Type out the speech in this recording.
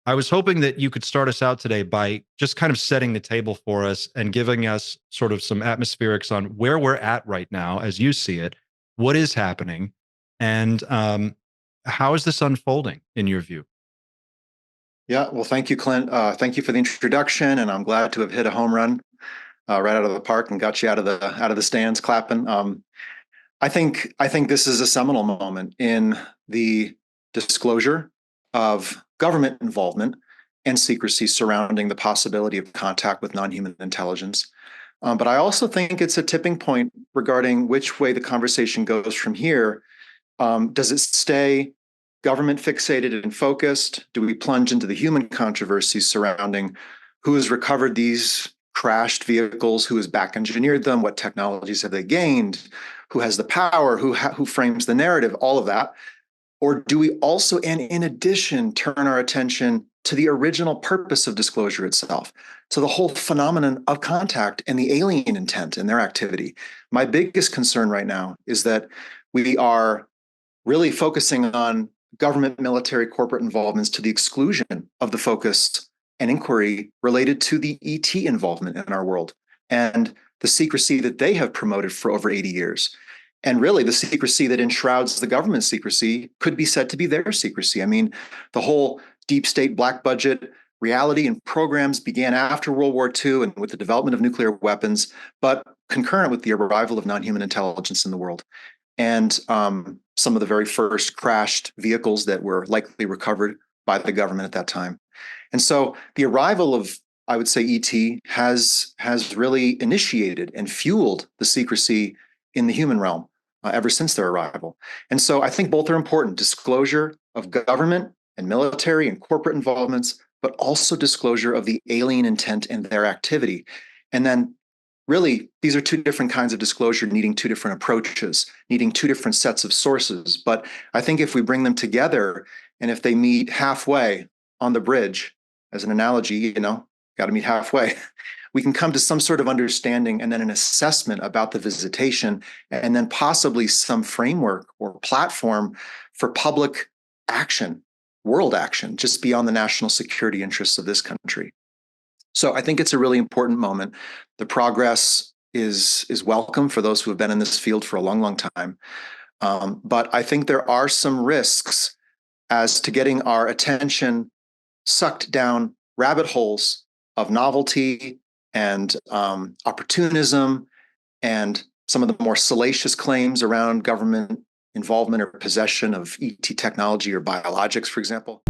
I was hoping that you could start us out today by just kind of setting the table for us and giving us sort of some atmospherics on where we're at right now as you see it, what is happening, and how is this unfolding in your view? Yeah, well, thank you, Clint. Thank you for the introduction, and I'm glad to have hit a home run right out of the park and got you out of the stands clapping. I think this is a seminal moment in the disclosure of government involvement and secrecy surrounding the possibility of contact with non-human intelligence. But I also think it's a tipping point regarding which way the conversation goes from here. Does it stay government fixated and focused? Do we plunge into the human controversies surrounding who has recovered these crashed vehicles, who has back engineered them, what technologies have they gained, who has the power, who frames the narrative, all of that? Or do we also, and in addition, turn our attention to the original purpose of disclosure itself, to the whole phenomenon of contact and the alien intent in their activity? My biggest concern right now is that we are really focusing on government, military, corporate involvements to the exclusion of the focus and inquiry related to the ET involvement in our world and the secrecy that they have promoted for over 80 years. And really, the secrecy that enshrouds the government secrecy could be said to be their secrecy. I mean, the whole deep state black budget reality and programs began after World War II and with the development of nuclear weapons, but concurrent with the arrival of non-human intelligence in the world. And some of the very first crashed vehicles that were likely recovered by the government at that time. And so the arrival of, I would say, ET has really initiated and fueled the secrecy in the human realm ever since their arrival. And so I think both are important: disclosure of government and military and corporate involvements, but also disclosure of the alien intent and their activity. And then really, these are two different kinds of disclosure needing two different approaches, needing two different sets of sources. But I think if we bring them together and if they meet halfway on the bridge, as an analogy, got to meet halfway, we can come to some sort of understanding and then an assessment about the visitation, and then possibly some framework or platform for public action, world action, just beyond the national security interests of this country. So I think it's a really important moment. The progress is welcome for those who have been in this field for a long, long time. But I think there are some risks as to getting our attention sucked down rabbit holes of novelty and opportunism and some of the more salacious claims around government involvement or possession of ET technology or biologics, for example.